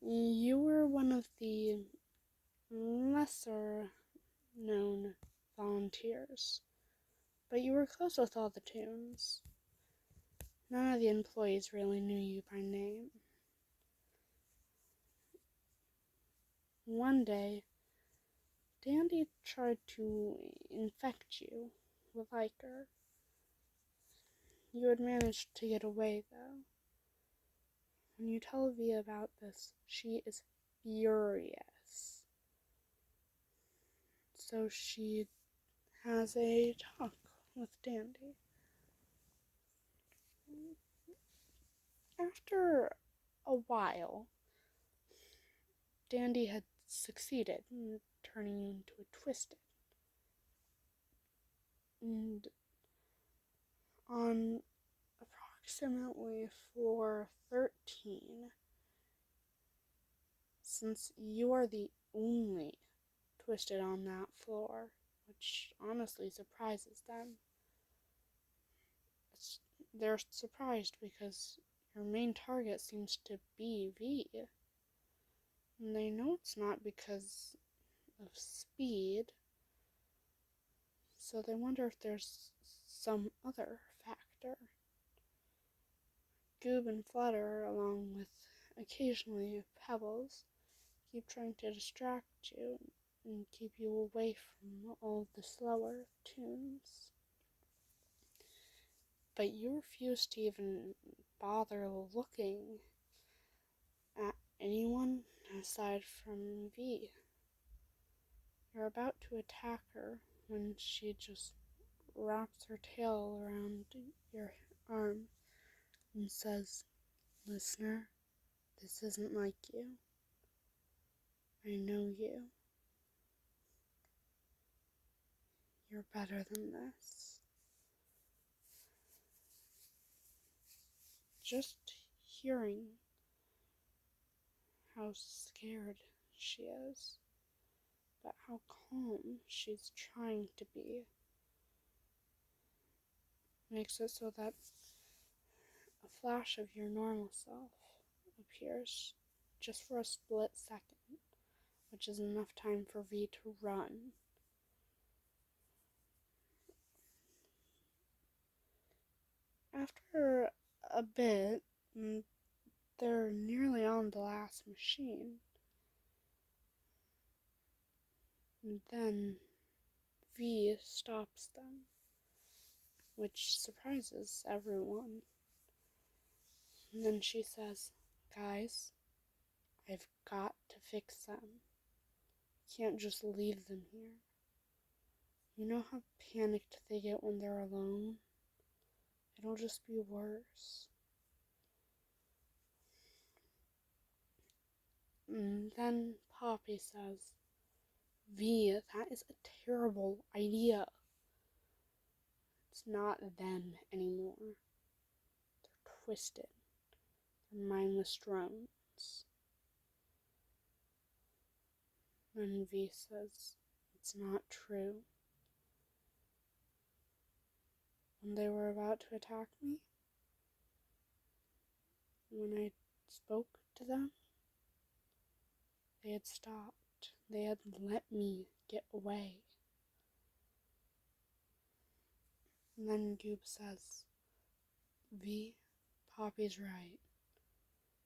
You were one of the lesser known volunteers, but you were close with all the tunes. None of the employees really knew you by name. One day, Dandy tried to infect you with Iker. You had managed to get away, though. When you tell V about this, she is furious. So she has a talk with Dandy. After a while, Dandy had succeeded in turning you into a Twisted. And on approximately floor 13, since you are the only Twisted on that floor, which honestly surprises them, they're surprised because your main target seems to be V. And they know it's not because of speed, so they wonder if there's some other factor. Goob and Flutter, along with occasionally Pebbles, keep trying to distract you and keep you away from all the slower tunes. But you refuse to even bother looking at anyone aside from V. You're about to attack her when she just wraps her tail around your arm and says, "Listener, this isn't like you. I know you. You're better than this." Just hearing how scared she is, but how calm she's trying to be, makes it so that a flash of your normal self appears just for a split second, which is enough time for V to run. After a bit, they're nearly on the last machine. And then V stops them, which surprises everyone. And then she says, "Guys, I've got to fix them. Can't just leave them here. You know how panicked they get when they're alone? It'll just be worse." And then Poppy says, "V, that is a terrible idea. It's not them anymore. They're Twisted. They're mindless drones." And V says, "It's not true. When they were about to attack me, when I spoke to them, they had stopped. They had let me get away." And then Goob says, "V, Poppy's right.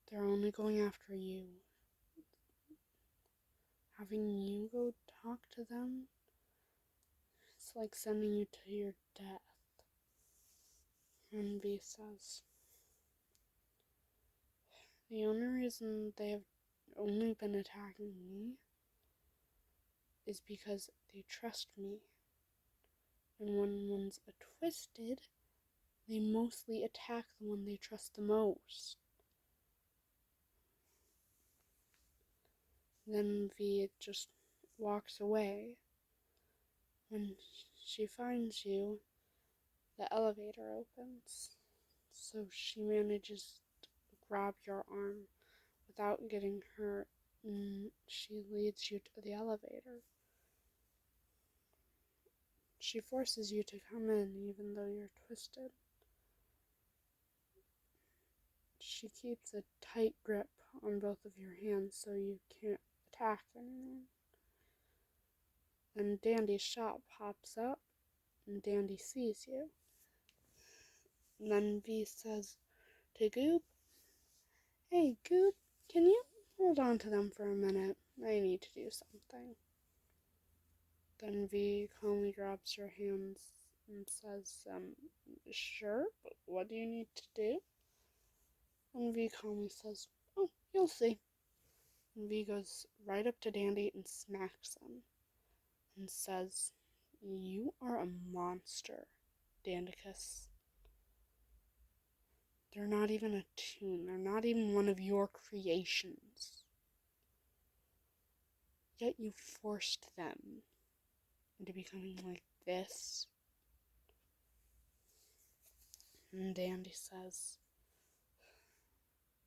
They're only going after you. Having you go talk to them, it's like sending you to your death." And V says, "The only reason they have only been attacking me is because they trust me. And when one's a Twisted, they mostly attack the one they trust the most." Then V just walks away. When she finds you, the elevator opens. So she manages to grab your arm without getting hurt, and she leads you to the elevator. She forces you to come in even though you're Twisted. she keeps a tight grip on both of your hands so you can't attack anyone. Then Dandy's shop pops up, and Dandy sees you. And then V says to Goop, "Hey, Goop, can you hold on to them for a minute? I need to do something." Then V calmly grabs her hands and says, "Sure, but what do you need to do?" And V calmly says, "Oh, you'll see." And V goes right up to Dandy and smacks him and says, "You are a monster, Dandicus. They're not even a tune. They're not even one of your creations. Yet you forced them into becoming like this." And Dandy says,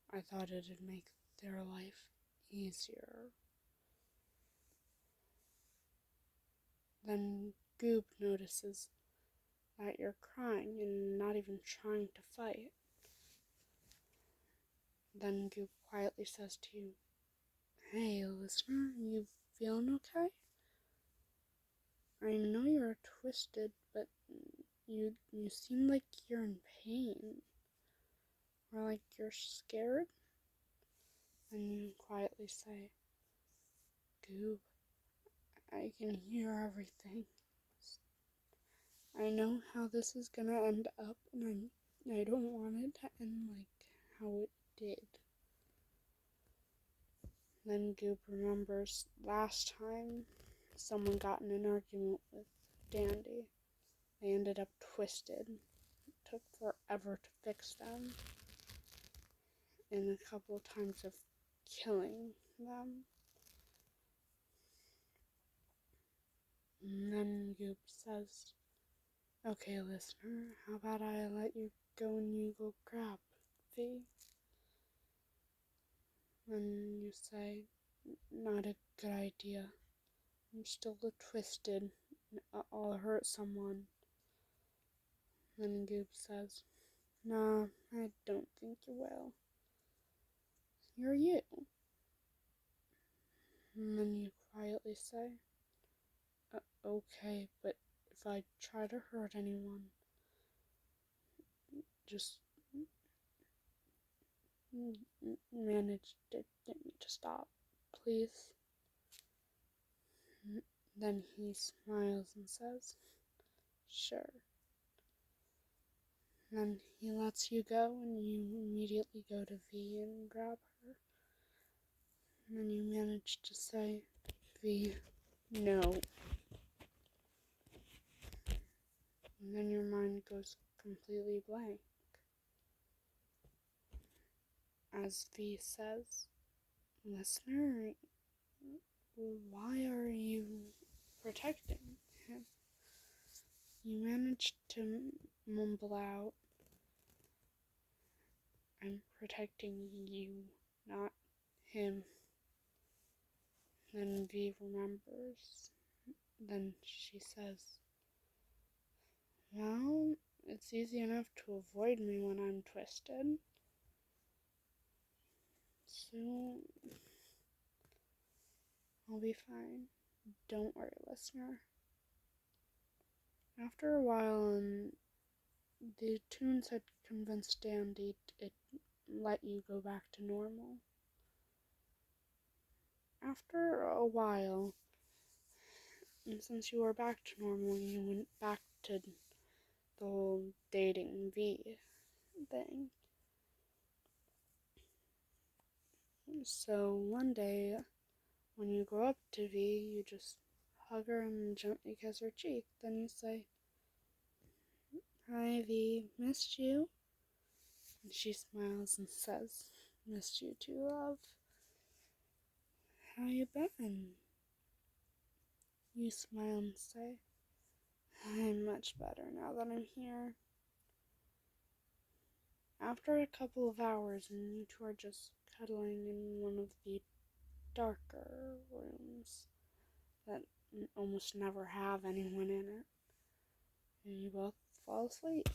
"I thought it'd make their life easier." Then Goop notices that you're crying and not even trying to fight. Then Goop quietly says to you, "Hey, listener, you feeling okay? I know you're twisted, but you seem like you're in pain. Or like you're scared." And you quietly say, "Goop, I can hear everything. I know how this is gonna end up, and I don't want it to end like how it did." Then Goop remembers last time someone got in an argument with Dandy. They ended up twisted. It took forever to fix them, and a couple of times of killing them. And then Goop says, "Okay, listener, how about I let you go and you go grab V?" Then you say, "Not a good idea. I'm still twisted. I'll hurt someone." Then Goop says, "Nah, I don't think you will. You're you." And then you quietly say, "Okay, but if I try to hurt anyone, just manage to get me to stop, please." Then he smiles and says, "Sure." Then he lets you go, and you immediately go to V and grab her. And then you manage to say, "V, no." And then your mind goes completely blank. As V says, "Listener, why are you protecting him?" You manage to mumble out, "I'm protecting you, not him." Then V remembers. Then she says, "Well, it's easy enough to avoid me when I'm twisted. So I'll be fine. Don't worry, listener." After a while, the tunes had convinced Dandy it let you go back to normal. After a while, and since you were back to normal, you went back to the whole dating V thing. So one day, when you go up to V, you just hug her and gently kiss her cheek. Then you say, "Hi, V, missed you." And she smiles and says, "Missed you too, love. How you been?" You smile and say, "I'm much better now that I'm here." After a couple of hours, and you two are just cuddling in one of the darker rooms that almost never have anyone in it, and you both fall asleep.